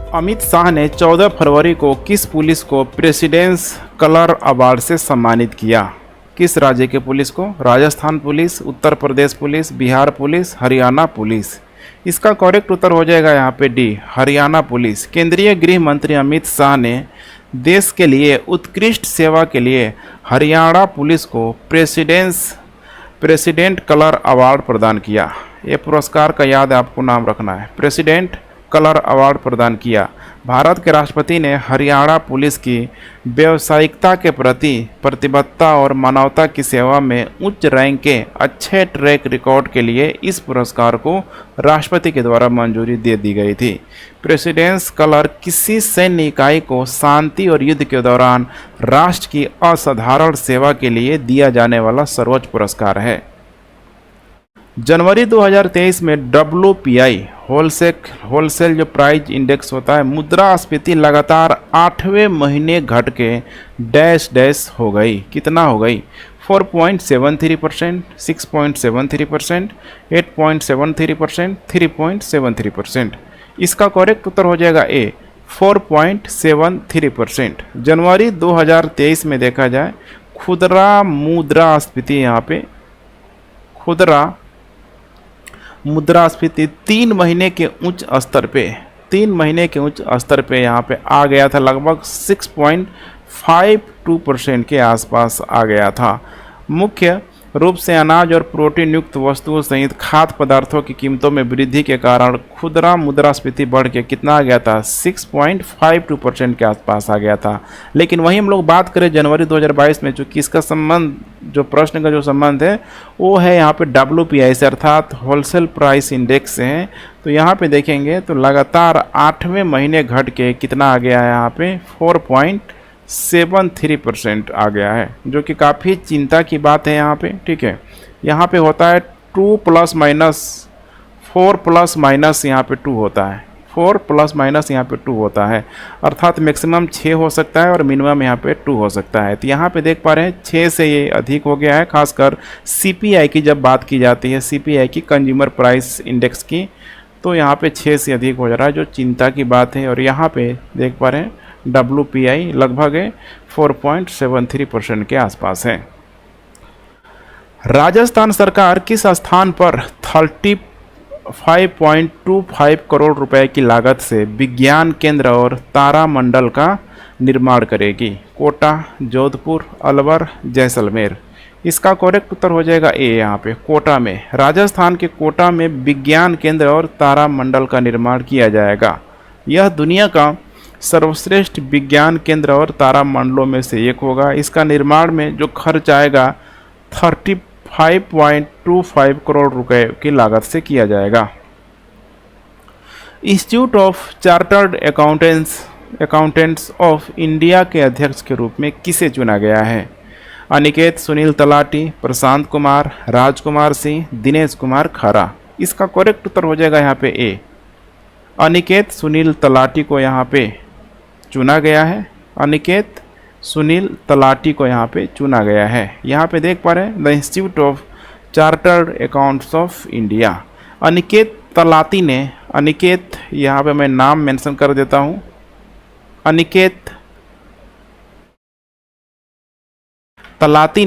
अमित शाह ने 14 फरवरी को किस पुलिस को प्रेसिडेंस कलर अवार्ड से सम्मानित किया? किस राज्य के पुलिस को? Rajasthan police, Uttar Pradesh police, Bihar police, Haryana police. इसका करेक्ट उत्तर हो जाएगा यहाँ पे डी, हरियाणा पुलिस। केंद्रीय गृह मंत्री अमित शाह ने देश के लिए उत्कृष्ट सेवा के लिए हरियाणा पुलिस को प्रेसिडेंट कलर अवार्ड प्रदान किया। ये पुरस्कार का याद आपको नाम रखना है, प्रेसिडेंट कलर अवार्ड प्रदान किया। भारत के राष्ट्रपति ने हरियाणा पुलिस की व्यावसायिकता के प्रति प्रतिबद्धता और मानवता की सेवा में उच्च रैंक के अच्छे ट्रैक रिकॉर्ड के लिए इस पुरस्कार को राष्ट्रपति के द्वारा मंजूरी दे दी गई थी। प्रेसिडेंस कलर किसी सैन्य इकाई को शांति और युद्ध के दौरान राष्ट्र की असाधारण सेवा के लिए दिया जाने वाला सर्वोच्च पुरस्कार है। जनवरी 2023 में WPI होलसेल जो प्राइस इंडेक्स होता है, मुद्रास्फीति लगातार 8वें महीने घट के डैश हो गई। कितना हो गई? 4.73%, 6.73%, 8.73%, 3.73%। इसका करेक्ट उत्तर हो जाएगा ए, 4.73%। जनवरी 2023 में देखा जाए खुदरा मुद्रास्फीति, यहाँ पे खुदरा मुद्रास्फीति 3 महीने के उच्च स्तर पे यहाँ पे आ गया था, लगभग 6.52% के आसपास आ गया था। मुख्य रूप से अनाज और प्रोटीन युक्त वस्तुओं सहित खाद्य पदार्थों की कीमतों में वृद्धि के कारण खुदरा मुद्रास्फीति बढ़ के कितना आ गया था? 6.52% के आसपास आ गया था। लेकिन वहीं हम लोग बात करें जनवरी 2022 में, चूँकि इसका संबंध, जो प्रश्न का जो संबंध है वो है यहाँ पे WPI से, अर्थात होलसेल प्राइस इंडेक्स से है। तो यहाँ पे देखेंगे तो लगातार 8वें महीने घट के कितना आ गया है? यहाँ पे 4.73% आ गया है, जो कि काफ़ी चिंता की बात है यहाँ पे। ठीक है, यहाँ पे होता है 4 प्लस माइनस यहाँ पे 2 होता है, 4 प्लस माइनस यहाँ पे 2 होता है, अर्थात मैक्सिमम 6 हो सकता है और मिनिमम यहाँ पे 2 हो सकता है। तो यहाँ पे देख पा रहे हैं 6 से ये अधिक हो गया है। खासकर CPI की जब बात की जाती है, CPI की कंज्यूमर प्राइस इंडेक्स की, तो यहाँ पे 6 से अधिक हो जा रहा है, जो चिंता की बात है। और यहाँ पे देख पा रहे हैं WPI लगभग 4.73% के आसपास है। राजस्थान सरकार किस स्थान पर 35.25 करोड़ रुपए की लागत से विज्ञान केंद्र और तारामंडल का निर्माण करेगी? कोटा, जोधपुर, अलवर, जैसलमेर। इसका करेक्ट उत्तर हो जाएगा ए, यहाँ पे कोटा में। राजस्थान के कोटा में विज्ञान केंद्र और तारामंडल का निर्माण किया जाएगा। यह दुनिया का सर्वश्रेष्ठ विज्ञान केंद्र और तारामंडलों में से एक होगा। इसका निर्माण में जो खर्च आएगा 35.25 करोड़ रुपए की लागत से किया जाएगा। Institute of chartered accountants of India के अध्यक्ष के रूप में किसे चुना गया है? अनिकेत सुनील तलाटी, प्रशांत कुमार, राजकुमार सिंह, दिनेश कुमार खरा। इसका करेक्ट उत्तर हो जाएगा यहाँ पे ए, अनिकेत सुनील तलाटी को यहाँ पे चुना गया है। अनिकेत सुनील तलाटी को यहाँ पे चुना गया है। यहाँ पे देख पा रहे हैं the institute of chartered accounts of India. Aniket talati ने, अनिकेत यहाँ पे मैं नाम मेंशन कर देता हूँ, अनिकेत तलाटी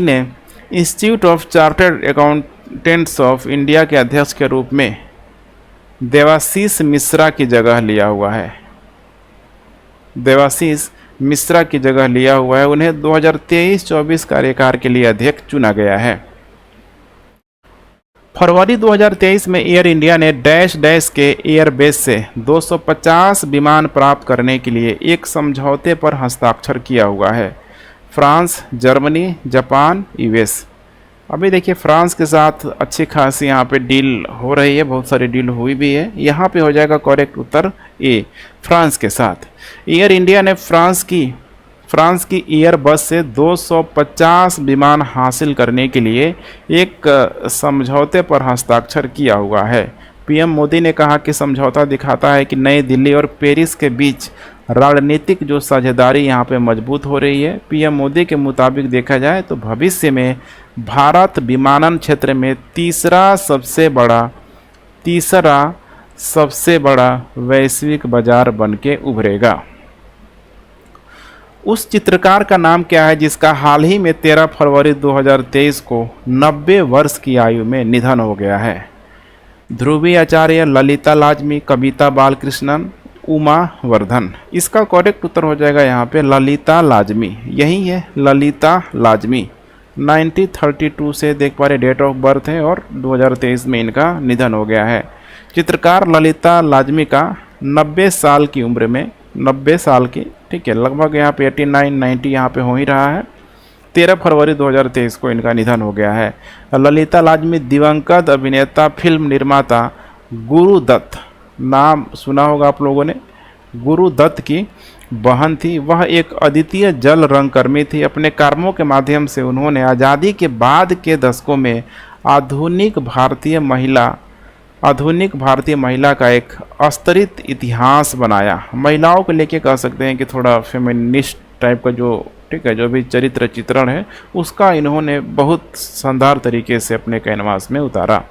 ने institute of chartered accountants of India के अध्यक्ष के रूप में देवाशीष मिश्रा की जगह लिया हुआ है। देवाशीष मिश्रा की जगह लिया हुआ है। उन्हें 2023-24 कार्यकाल के लिए अध्यक्ष चुना गया है। फरवरी 2023 में एयर इंडिया ने डैश के एयरबेस से 250 विमान प्राप्त करने के लिए एक समझौते पर हस्ताक्षर किया हुआ है। France, Germany, Japan, US। अभी देखिए फ्रांस के साथ अच्छी खासी यहाँ पे डील हो रही है, बहुत सारी डील हुई भी है। यहाँ पे हो जाएगा करेक्ट उत्तर ए, फ्रांस के साथ। एयर इंडिया ने फ्रांस की एयरबस से 250 विमान हासिल करने के लिए एक समझौते पर हस्ताक्षर किया हुआ है। PM मोदी ने कहा कि समझौता दिखाता है कि नई दिल्ली और पेरिस के बीच रणनीतिक जो साझेदारी यहाँ पे मजबूत हो रही है। PM मोदी के मुताबिक देखा जाए तो भविष्य में भारत विमानन क्षेत्र में तीसरा सबसे बड़ा वैश्विक बाजार बन के उभरेगा। उस चित्रकार का नाम क्या है जिसका हाल ही में 13 फरवरी 2023 को 90 वर्ष की आयु में निधन हो गया है? ध्रुवी आचार्य, ललिता लाजमी, कविता बालकृष्णन, उमा वर्धन। इसका करेक्ट उत्तर हो जाएगा यहाँ पे ललिता लाजमी। यही है ललिता लाजमी। 1932 से देख पा रहे डेट ऑफ बर्थ है और 2023 में इनका निधन हो गया है। चित्रकार ललिता लाजमी का 90 साल की उम्र में, 90 साल की, ठीक है, लगभग यहाँ पे 89-90 यहाँ पे हो ही रहा है। 13 फरवरी 2023 को इनका निधन हो गया है। ललिता लाजमी दिवंगत अभिनेता, फिल्म निर्माता गुरु दत्त, नाम सुना होगा आप लोगों ने, गुरु दत्त की बहन थी। वह एक अद्वितीय जल रंगकर्मी थी। अपने कर्मों के माध्यम से उन्होंने आज़ादी के बाद के दशकों में आधुनिक भारतीय महिला का एक अस्तरित इतिहास बनाया। महिलाओं को लेके कह सकते हैं कि थोड़ा फेमिनिस्ट टाइप का जो, ठीक है, जो भी चरित्र चित्रण है उसका इन्होंने बहुत शानदार तरीके से अपने कैनवास में उतारा।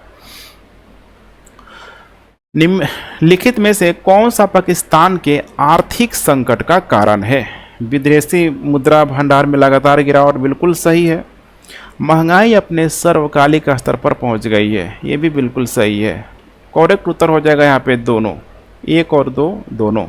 निम्नलिखित में से कौन सा पाकिस्तान के आर्थिक संकट का कारण है? विदेशी मुद्रा भंडार में लगातार गिरावट, बिल्कुल सही है। महंगाई अपने सर्वकालिक स्तर पर पहुंच गई है, ये भी बिल्कुल सही है। करेक्ट उत्तर हो जाएगा यहाँ पे दोनों, 1 और 2 दोनों।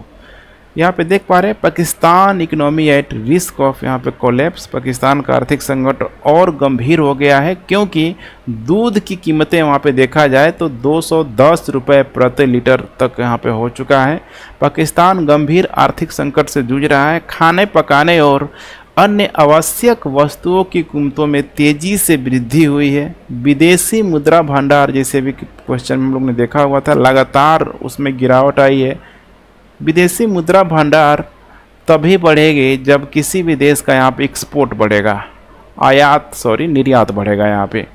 यहाँ पे देख पा रहे हैं Pakistan economy at risk of यहाँ पे कोलैप्स। पाकिस्तान का आर्थिक संकट और गंभीर हो गया है क्योंकि दूध की कीमतें वहाँ पे देखा जाए तो 210 रुपये प्रति लीटर तक यहाँ पे हो चुका है। पाकिस्तान गंभीर आर्थिक संकट से जूझ रहा है। खाने पकाने और अन्य आवश्यक वस्तुओं की कीमतों में तेज़ी से वृद्धि हुई है। विदेशी मुद्रा भंडार, जैसे भी क्वेश्चन में हम लोग ने देखा हुआ था, लगातार उसमें गिरावट आई है। विदेशी मुद्रा भंडार तभी बढ़ेगी जब किसी भी देश का यहाँ पे एक्सपोर्ट बढ़ेगा, निर्यात बढ़ेगा। यहाँ पे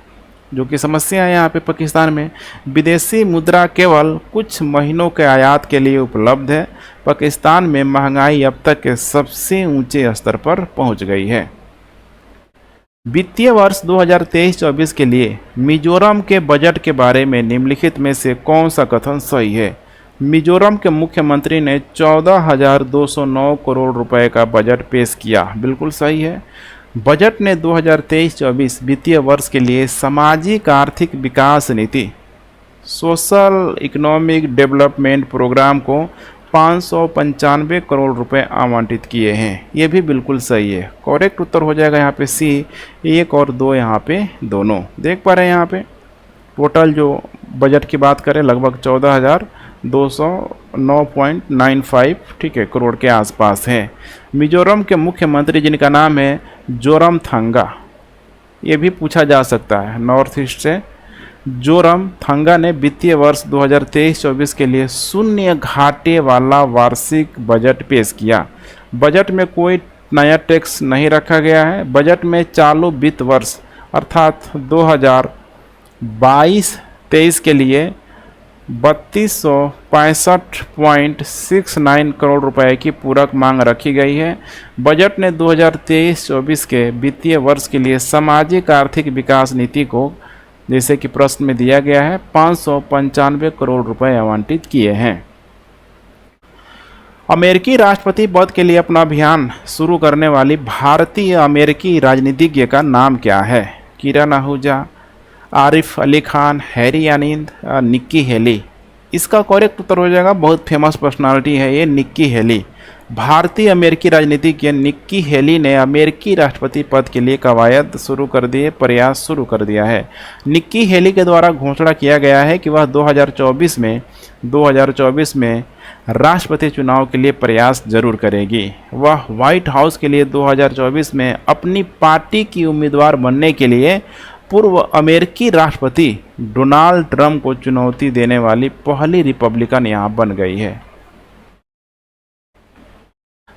जो कि समस्या है यहाँ पे पाकिस्तान में, विदेशी मुद्रा केवल कुछ महीनों के आयात के लिए उपलब्ध है। पाकिस्तान में महंगाई अब तक के सबसे ऊंचे स्तर पर पहुंच गई है। वित्तीय वर्ष 2023-24 के लिए मिजोरम के बजट के बारे में निम्नलिखित में से कौन सा कथन सही है? मिजोरम के मुख्यमंत्री ने 14,209 करोड़ रुपए का बजट पेश किया, बिल्कुल सही है। बजट ने 2023-24 वित्तीय वर्ष के लिए सामाजिक आर्थिक विकास नीति, सोशल इकोनॉमिक डेवलपमेंट प्रोग्राम को 595 करोड़ रुपए आवंटित किए हैं, ये भी बिल्कुल सही है। करेक्ट उत्तर हो जाएगा यहाँ पे सी, 1 और 2 यहाँ पे दोनों। देख पा रहे हैं यहाँ पे टोटल जो बजट की बात करें लगभग 14,209.95, ठीक है, करोड़ के आसपास है। मिजोरम के मुख्यमंत्री जिनका नाम है जोरमथंगा, ये भी पूछा जा सकता है नॉर्थ ईस्ट से। जोरमथंगा ने वित्तीय वर्ष 2023-24 के लिए शून्य घाटे वाला वार्षिक बजट पेश किया। बजट में कोई नया टैक्स नहीं रखा गया है। बजट में चालू वित्त वर्ष अर्थात 2022-23 के लिए 3265.69 करोड़ रुपए की पूरक मांग रखी गई है। बजट ने 2023-24 के वित्तीय वर्ष के लिए सामाजिक आर्थिक विकास नीति को, जैसे कि प्रश्न में दिया गया है, 595 करोड़ रुपए आवंटित किए हैं। अमेरिकी राष्ट्रपति पद के लिए अपना अभियान शुरू करने वाली भारतीय अमेरिकी राजनीतिज्ञ का नाम क्या है? किरण आहूजा, आरिफ अली खान, हैरी आनंद, निक्की हेली। इसका करेक्ट उत्तर हो जाएगा, बहुत फेमस पर्सनालिटी है ये, निक्की हेली। भारतीय अमेरिकी राजनीतिज्ञ निक्की हेली ने अमेरिकी राष्ट्रपति पद के लिए कवायद शुरू कर दिए, प्रयास शुरू कर दिया है। निक्की हेली के द्वारा घोषणा किया गया है कि वह 2024 में राष्ट्रपति चुनाव के लिए प्रयास जरूर करेगी। वह व्हाइट हाउस के लिए 2024 में अपनी पार्टी की उम्मीदवार बनने के लिए पूर्व अमेरिकी राष्ट्रपति डोनाल्ड ट्रंप को चुनौती देने वाली पहली रिपब्लिकन यहाँ बन गई है।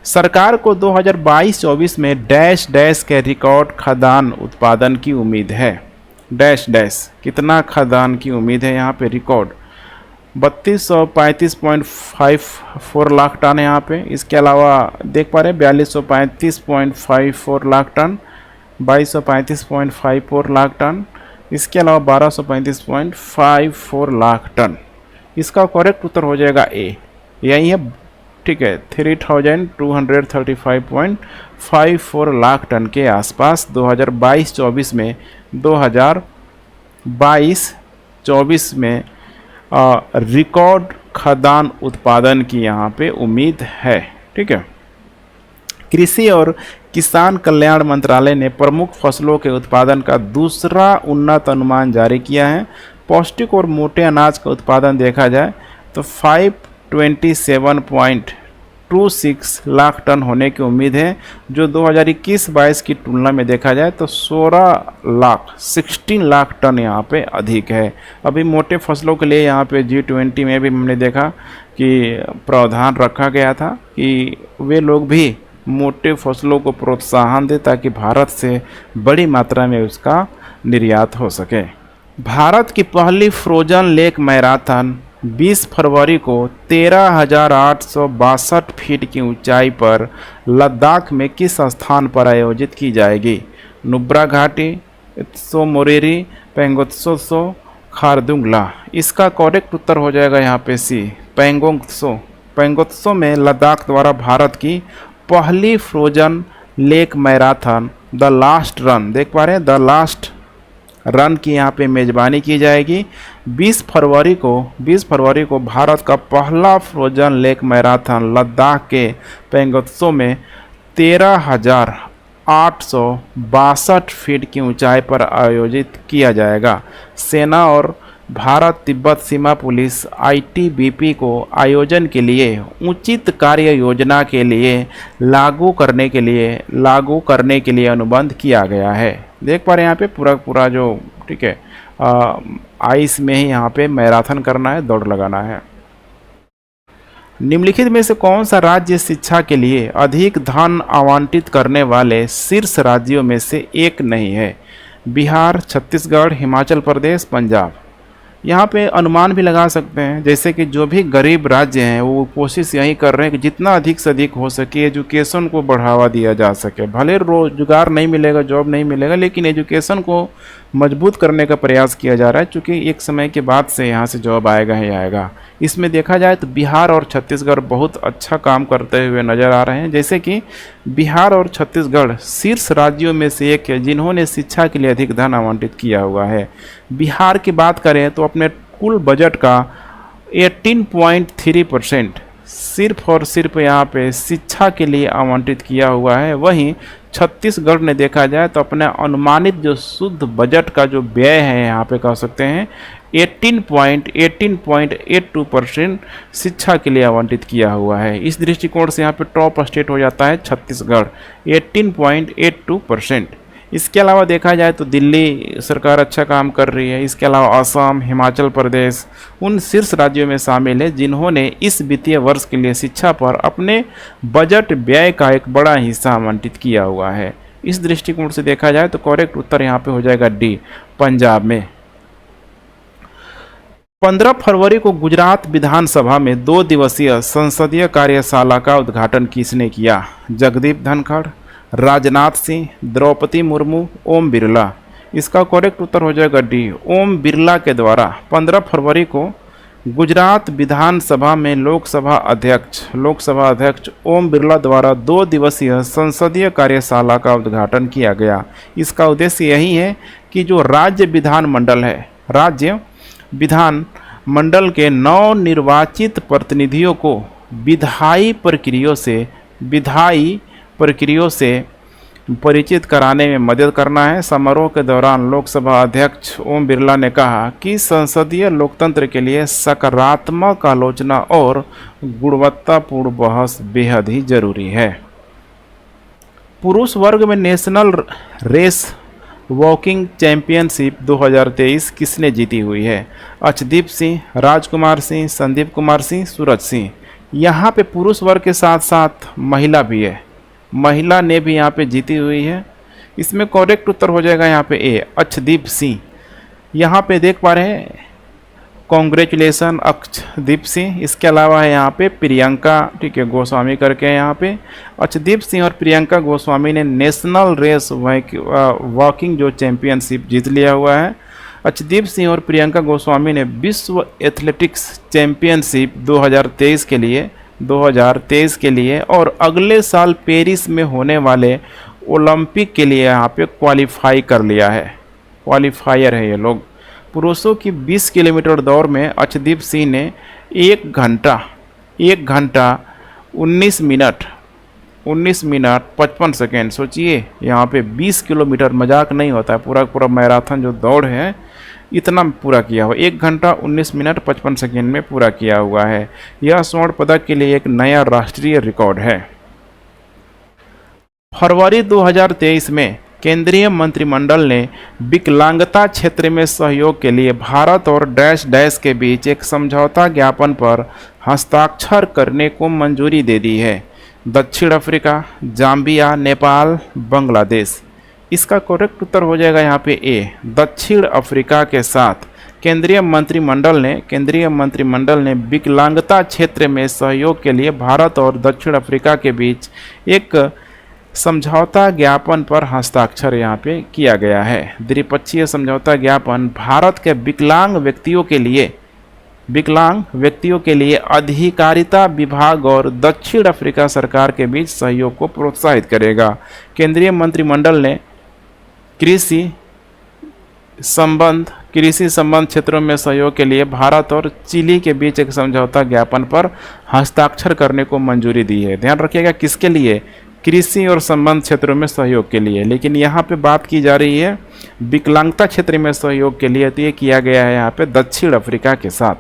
सरकार को 2022-24 में डैश डैश के रिकॉर्ड खाद्यान्न उत्पादन की उम्मीद है। डैश डैश कितना खाद्यान्न की उम्मीद है यहाँ पे? रिकॉर्ड 3235.54 लाख टन यहाँ पे। इसके अलावा देख पा रहे हैं 4235.54 लाख टन, 2235.54 लाख टन, इसके अलावा 1235.54 लाख टन। इसका करेक्ट उत्तर हो जाएगा ए, यही है, ठीक है। 3235.54 लाख टन के आसपास 2022-24 में 2022-24 में रिकॉर्ड खाद्यान्न उत्पादन की यहाँ पे उम्मीद है, ठीक है। कृषि और किसान कल्याण मंत्रालय ने प्रमुख फसलों के उत्पादन का दूसरा उन्नत अनुमान जारी किया है। पौष्टिक और मोटे अनाज का उत्पादन देखा जाए तो 527.26 लाख टन होने की उम्मीद है, जो 2021-22 की तुलना में देखा जाए तो 16 लाख टन यहाँ पे अधिक है। अभी मोटे फसलों के लिए यहाँ पे G20 में भी हमने देखा कि प्रावधान रखा गया था कि वे लोग भी मोटे फसलों को प्रोत्साहन दे ताकि भारत से बड़ी मात्रा में उसका निर्यात हो सके। भारत की पहली फ्रोजन लेक मैराथन 20 फरवरी को 13,862 फीट की ऊंचाई पर लद्दाख में किस स्थान पर आयोजित की जाएगी? नुब्रा घाटी, त्सो मोरिरी, पेंगोत्सो, खारदुंगला। इसका करेक्ट उत्तर हो जाएगा यहाँ पे सी, पेंगोत्सो। पेंगोत्सो में लद्दाख द्वारा भारत की पहली frozen lake marathon the last run, देख पा रहे हैं, द लास्ट रन की यहाँ पे मेज़बानी की जाएगी। 20 फरवरी को भारत का पहला फ्रोजन लेक मैराथन लद्दाख के पेंगोत्सो में 13,862 फीट की ऊंचाई पर आयोजित किया जाएगा। सेना और भारत तिब्बत सीमा पुलिस ITBP को आयोजन के लिए उचित कार्य योजना के लिए लागू करने के लिए अनुबंध किया गया है। देख पा रहे हैं यहाँ पे पूरा जो, ठीक है, आइस में ही यहाँ पे मैराथन करना है, दौड़ लगाना है। निम्नलिखित में से कौन सा राज्य शिक्षा के लिए अधिक धन आवंटित करने वाले शीर्ष राज्यों में से एक नहीं है? बिहार, छत्तीसगढ़, हिमाचल प्रदेश, पंजाब। यहाँ पे अनुमान भी लगा सकते हैं, जैसे कि जो भी गरीब राज्य हैं वो कोशिश यही कर रहे हैं कि जितना अधिक से अधिक हो सके एजुकेशन को बढ़ावा दिया जा सके। भले रोजगार नहीं मिलेगा, जॉब नहीं मिलेगा, लेकिन एजुकेशन को मजबूत करने का प्रयास किया जा रहा है, क्योंकि एक समय के बाद से यहाँ से जॉब आएगा ही आएगा। इसमें देखा जाए तो बिहार और छत्तीसगढ़ बहुत अच्छा काम करते हुए नज़र आ रहे हैं। जैसे कि बिहार और छत्तीसगढ़ शीर्ष राज्यों में से एक है जिन्होंने शिक्षा के लिए अधिक धन आवंटित किया हुआ है। बिहार की बात करें तो अपने कुल बजट का 18.3% सिर्फ और सिर्फ यहाँ पे शिक्षा के लिए आवंटित किया हुआ है। वहीं छत्तीसगढ़ ने देखा जाए तो अपने अनुमानित जो शुद्ध बजट का जो व्यय है यहाँ पे कह सकते हैं 18.82% शिक्षा के लिए आवंटित किया हुआ है। इस दृष्टिकोण से यहाँ पे टॉप स्टेट हो जाता है छत्तीसगढ़, 18.82%। इसके अलावा देखा जाए तो दिल्ली सरकार अच्छा काम कर रही है। इसके अलावा असम, हिमाचल प्रदेश उन शीर्ष राज्यों में शामिल है जिन्होंने इस वित्तीय वर्ष के लिए शिक्षा पर अपने बजट व्यय का एक बड़ा हिस्सा आवंटित किया हुआ है। इस दृष्टिकोण से देखा जाए तो करेक्ट उत्तर यहाँ पे हो जाएगा डी, पंजाब में। 15 फरवरी को गुजरात विधानसभा में 2 दिवसीय संसदीय कार्यशाला का उद्घाटन किसने किया? जगदीप धनखड़, राजनाथ सिंह, द्रौपदी मुर्मू, ओम बिरला। इसका करेक्ट उत्तर हो जाएगा डी, ओम बिरला के द्वारा 15 फरवरी को गुजरात विधानसभा में लोकसभा अध्यक्ष ओम बिरला द्वारा 2 दिवसीय संसदीय कार्यशाला का उद्घाटन किया गया। इसका उद्देश्य यही है कि जो राज्य विधानमंडल के नवनिर्वाचित प्रतिनिधियों को विधायी प्रक्रियाओं से परिचित कराने में मदद करना है। समारोह के दौरान लोकसभा अध्यक्ष ओम बिरला ने कहा कि संसदीय लोकतंत्र के लिए सकारात्मक आलोचना और गुणवत्तापूर्ण बहस बेहद ही जरूरी है। पुरुष वर्ग में नेशनल रेस वॉकिंग चैंपियनशिप 2023 किसने जीती हुई है? अर्शदीप सिंह, राजकुमार सिंह, संदीप कुमार सिंह, सूरज सिंह। यहाँ पे पुरुष वर्ग के साथ साथ महिला भी है, महिला ने भी यहाँ पे जीती हुई है। इसमें करेक्ट उत्तर हो जाएगा यहाँ पे ए, अर्शदीप सिंह। यहाँ पे देख पा रहे हैं, कॉन्ग्रेचुलेसन अर्शदीप सिंह। इसके अलावा है यहाँ पे प्रियंका, ठीक है, गोस्वामी करके यहाँ पे अर्शदीप सिंह और प्रियंका गोस्वामी ने नेशनल रेस वॉकिंग जो चैंपियनशिप जीत लिया हुआ है। अर्शदीप सिंह और प्रियंका गोस्वामी ने विश्व एथलेटिक्स चैंपियनशिप 2023 के लिए और अगले साल पेरिस में होने वाले ओलंपिक के लिए यहाँ पे क्वालिफाई कर लिया है। क्वालिफायर है ये लोग। पुरुषों की 20 किलोमीटर दौड़ में अर्शदीप सिंह ने 1 घंटा 19 मिनट 55 सेकेंड, सोचिए यहाँ पे 20 किलोमीटर, मजाक नहीं होता है, पूरा मैराथन जो दौड़ है इतना पूरा किया हुआ, 1 घंटा 19 मिनट 55 सेकेंड में पूरा किया हुआ है। यह स्वर्ण पदक के लिए एक नया राष्ट्रीय रिकॉर्ड है। फरवरी 2023 में केंद्रीय मंत्रिमंडल ने विकलांगता क्षेत्र में सहयोग के लिए भारत और डैश डैश के बीच एक समझौता ज्ञापन पर हस्ताक्षर करने को मंजूरी दे दी है। दक्षिण अफ्रीका, जाम्बिया, नेपाल, बांग्लादेश। इसका करेक्ट उत्तर हो जाएगा यहाँ पे ए, दक्षिण अफ्रीका के साथ केंद्रीय मंत्रिमंडल ने विकलांगता क्षेत्र में सहयोग के लिए भारत और दक्षिण अफ्रीका के बीच एक समझौता ज्ञापन पर हस्ताक्षर यहाँ पे किया गया है। द्विपक्षीय समझौता ज्ञापन भारत के विकलांग व्यक्तियों के लिए अधिकारिता विभाग और दक्षिण अफ्रीका सरकार के बीच सहयोग को प्रोत्साहित करेगा। केंद्रीय मंत्रिमंडल ने कृषि संबंध क्षेत्रों में सहयोग के लिए भारत और चिली के बीच एक समझौता ज्ञापन पर हस्ताक्षर करने को मंजूरी दी है। ध्यान रखिएगा, किसके लिए? कृषि और संबंध क्षेत्रों में सहयोग के लिए। लेकिन यहाँ पे बात की जा रही है विकलांगता क्षेत्र में सहयोग के लिए, तो ये किया गया है यहाँ पे दक्षिण अफ्रीका के साथ।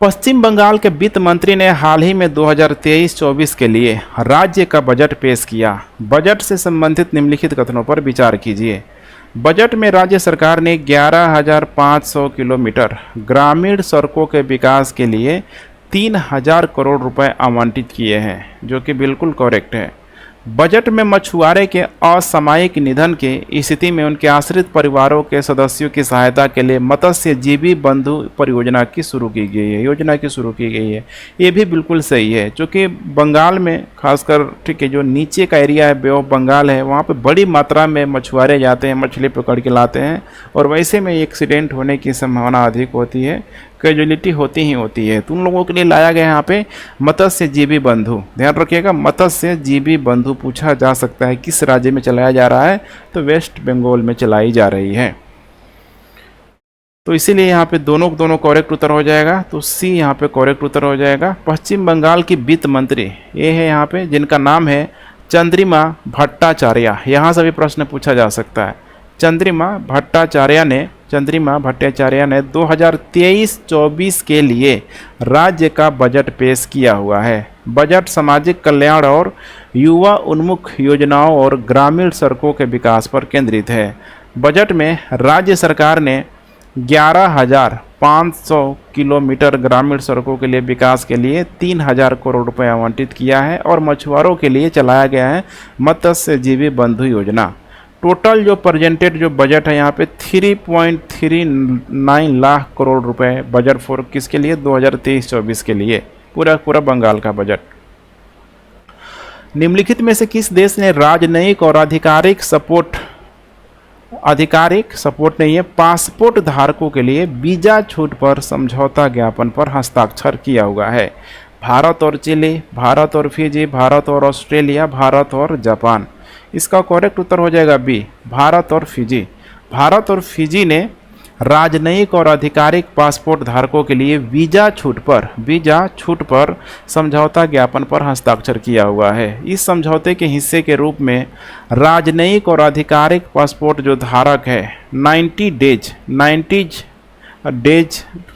पश्चिम बंगाल के वित्त मंत्री ने हाल ही में 2023-24 के लिए राज्य का बजट पेश किया। बजट से संबंधित निम्नलिखित कथनों पर विचार कीजिए। बजट में राज्य सरकार ने 11,500 किलोमीटर ग्रामीण सड़कों के विकास के लिए 3,000 करोड़ रुपए आवंटित किए हैं, जो कि बिल्कुल करेक्ट है। बजट में मछुआरे के असामयिक निधन की स्थिति में उनके आश्रित परिवारों के सदस्यों की सहायता के लिए मत्स्यजीवी बंधु परियोजना की शुरू की गई है। ये भी बिल्कुल सही है, क्योंकि बंगाल में खासकर, ठीक है, जो नीचे का एरिया है, बे ऑफ बंगाल है, वहाँ पे बड़ी मात्रा में मछुआरे जाते हैं, मछली पकड़ के लाते हैं, और वैसे में एक्सीडेंट होने की संभावना अधिक होती है, कैजुअलिटी होती है। तो उन लोगों के लिए लाया गया यहाँ पे मत्स्यजीवी बंधु। ध्यान रखिएगा, मत्स्यजीवी बंधु पूछा जा सकता है किस राज्य में चलाया जा रहा है, तो वेस्ट बंगाल में चलाई जा रही है। तो इसीलिए यहाँ पे दोनों करेक्ट उत्तर हो जाएगा, तो सी यहाँ पे करेक्ट उत्तर हो जाएगा। पश्चिम बंगाल की वित्त मंत्री ये है यहाँ पे, जिनका नाम है चंद्रिमा भट्टाचार्य। यहाँ से भी प्रश्न पूछा जा सकता है। चंद्रिमा भट्टाचार्य ने 2023-24 के लिए राज्य का बजट पेश किया हुआ है। बजट सामाजिक कल्याण और युवा उन्मुख योजनाओं और ग्रामीण सड़कों के विकास पर केंद्रित है। बजट में राज्य सरकार ने 11,500 किलोमीटर ग्रामीण सड़कों के लिए विकास के लिए 3,000 करोड़ रुपए आवंटित किया है, और मछुआरों के लिए चलाया गया है मत्स्यजीवी बंधु योजना। टोटल जो प्रेजेंटेड जो बजट है यहाँ पे 3.39 लाख करोड़ रुपए बजट फॉर किसके लिए? 2023-24 के लिए, पूरा बंगाल का बजट। निम्नलिखित में से किस देश ने राजनयिक और आधिकारिक सपोर्ट नहीं है, पासपोर्ट धारकों के लिए वीजा छूट पर समझौता ज्ञापन पर हस्ताक्षर किया हुआ है? भारत और चिली, भारत और फिजी, भारत और ऑस्ट्रेलिया, भारत और जापान। इसका करेक्ट उत्तर हो जाएगा बी, भारत और फिजी ने राजनयिक और आधिकारिक पासपोर्ट धारकों के लिए वीजा छूट पर समझौता ज्ञापन पर हस्ताक्षर किया हुआ है। इस समझौते के हिस्से के रूप में राजनयिक और आधिकारिक पासपोर्ट जो धारक है 90 डेज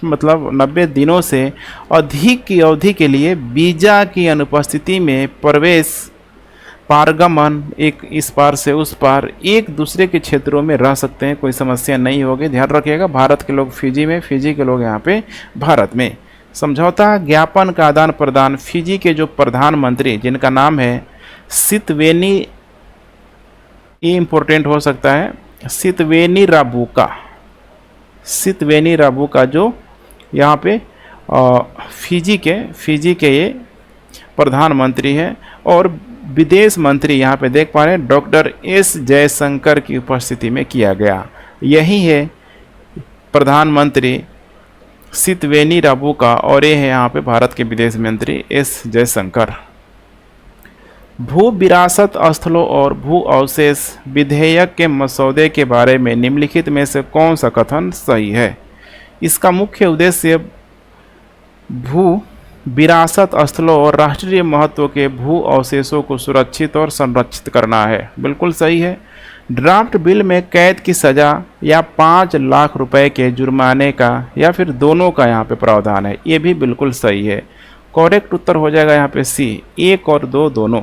मतलब 90 दिनों से अधिक की अवधि के लिए वीजा की अनुपस्थिति में प्रवेश, पारगमन, एक इस पार से उस पार एक दूसरे के क्षेत्रों में रह सकते हैं, कोई समस्या नहीं होगी। ध्यान रखिएगा, भारत के लोग फिजी में, फिजी के लोग यहाँ पे भारत में। समझौता ज्ञापन का आदान प्रदान फिजी के जो प्रधानमंत्री, जिनका नाम है सितवेनी, ये इम्पोर्टेंट हो सकता है, सितवेनी राबुका जो यहाँ पे फिजी के ये प्रधानमंत्री है, और विदेश मंत्री यहाँ पे देख पा रहे हैं डॉक्टर एस जयशंकर की उपस्थिति में किया गया। यही है प्रधानमंत्री सितवेनी राबू का, और ये है यहाँ पे भारत के विदेश मंत्री एस जयशंकर। भू विरासत स्थलों और भू अवशेष विधेयक के मसौदे के बारे में निम्नलिखित में से कौन सा कथन सही है? इसका मुख्य उद्देश्य भू विरासत स्थलों और राष्ट्रीय महत्व के भू अवशेषों को सुरक्षित और संरक्षित करना है। बिल्कुल सही है। ड्राफ्ट बिल में कैद की सज़ा या 5 लाख रुपए के जुर्माने का या फिर दोनों का यहाँ पे प्रावधान है। ये भी बिल्कुल सही है। करेक्ट उत्तर हो जाएगा यहाँ पे सी, 1 और 2 दोनों।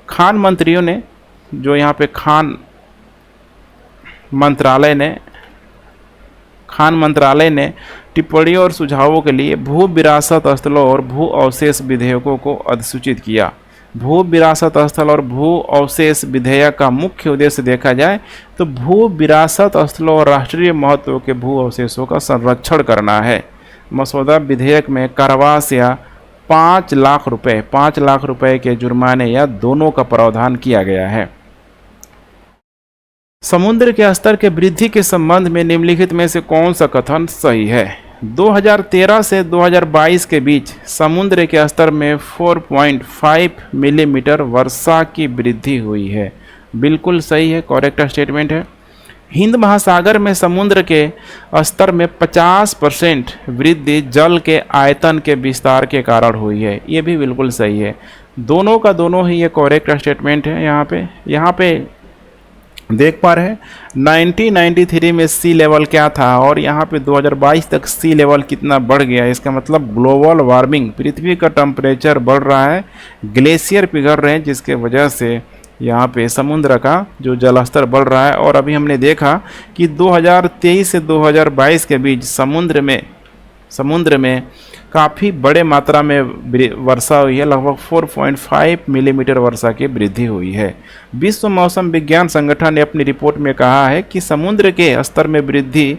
खान मंत्रियों ने, जो यहाँ पे खान मंत्रालय ने टिप्पणियों और सुझावों के लिए भू विरासत स्थलों और भू अवशेष विधेयकों को अधिसूचित किया। भू विरासत स्थल और भू अवशेष विधेयक का मुख्य उद्देश्य देखा जाए तो भू विरासत स्थलों और राष्ट्रीय महत्व के भू अवशेषों का संरक्षण करना है। मसौदा विधेयक में कारावास या 5 लाख रुपए के जुर्माने या दोनों का प्रावधान किया गया है। समुद्र के स्तर के वृद्धि के संबंध में निम्नलिखित में से कौन सा कथन सही है? 2013 से 2022 के बीच समुद्र के स्तर में 4.5 मिलीमीटर वर्षा की वृद्धि हुई है। बिल्कुल सही है, करेक्ट स्टेटमेंट है। हिंद महासागर में समुद्र के स्तर में 50% वृद्धि जल के आयतन के विस्तार के कारण हुई है। ये भी बिल्कुल सही है। दोनों का दोनों ही ये करेक्ट स्टेटमेंट है। यहाँ पे देख पा रहे हैं 1993 में सी लेवल क्या था और यहाँ पे 2022 तक सी लेवल कितना बढ़ गया। इसका मतलब ग्लोबल वार्मिंग, पृथ्वी का टेम्परेचर बढ़ रहा है, ग्लेशियर पिघल रहे हैं, जिसके वजह से यहाँ पे समुद्र का जो जलस्तर बढ़ रहा है। और अभी हमने देखा कि 2023 से 2022 के बीच समुद्र में काफ़ी बड़े मात्रा में वर्षा हुई है। लगभग 4.5 मिलीमीटर वर्षा की वृद्धि हुई है। विश्व मौसम विज्ञान संगठन ने अपनी रिपोर्ट में कहा है कि समुद्र के स्तर में वृद्धि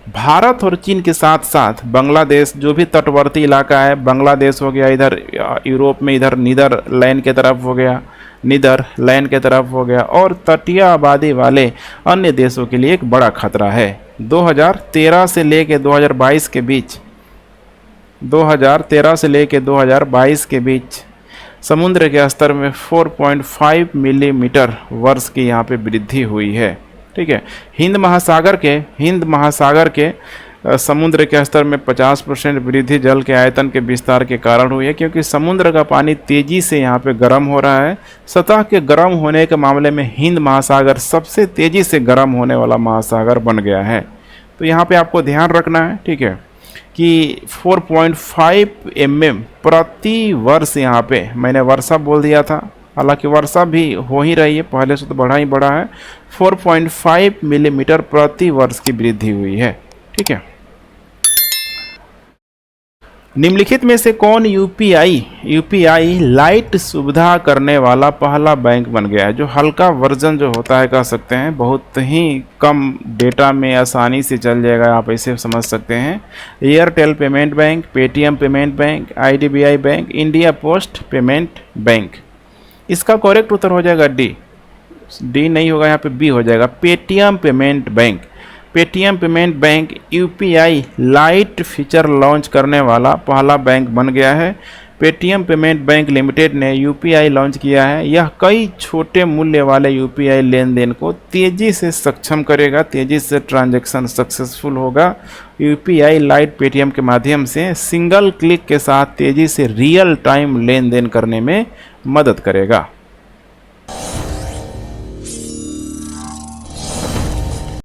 भारत और चीन के साथ साथ बांग्लादेश, जो भी तटवर्ती इलाका है, बांग्लादेश हो गया, इधर यूरोप में इधर नीदरलैंड के तरफ हो गया, और तटीय आबादी वाले अन्य देशों के लिए एक बड़ा खतरा है। 2013 से लेकर 2022 के बीच समुद्र के स्तर में 4.5 मिलीमीटर वर्ष की यहाँ पे वृद्धि हुई है। ठीक है। हिंद महासागर के समुद्र के स्तर में 50% वृद्धि जल के आयतन के विस्तार के कारण हुई है, क्योंकि समुद्र का पानी तेजी से यहाँ पे गर्म हो रहा है। सतह के गर्म होने के मामले में हिंद महासागर सबसे तेजी से गर्म होने वाला महासागर बन गया है। तो यहाँ पे आपको ध्यान रखना है, ठीक है, कि 4.5 mm प्रति वर्ष, यहाँ पे मैंने वर्षा बोल दिया था, हालांकि वर्षा भी हो ही रही है, पहले से तो बढ़ा है। 4.5 मिलीमीटर प्रति वर्ष की वृद्धि हुई है। ठीक है। निम्नलिखित में से कौन यूपीआई लाइट सुविधा करने वाला पहला बैंक बन गया है? जो हल्का वर्जन जो होता है, कह सकते हैं, बहुत ही कम डेटा में आसानी से चल जाएगा, आप ऐसे समझ सकते हैं। Airtel payment bank, Paytm payment bank, IDBI bank, India post payment bank. इसका करेक्ट उत्तर हो जाएगा डी नहीं होगा, यहाँ पे बी हो जाएगा, Paytm payment bank. Paytm payment bank UPI light feature launch करने वाला पहला बैंक बन गया है। पेटीएम पेमेंट बैंक लिमिटेड ने यूपीआई लॉन्च किया है। यह कई छोटे मूल्य वाले यूपीआई लेन देन को तेज़ी से सक्षम करेगा, तेज़ी से ट्रांजैक्शन सक्सेसफुल होगा। यूपीआई लाइट पेटीएम के माध्यम से सिंगल क्लिक के साथ तेज़ी से रियल टाइम लेन देन करने में मदद करेगा।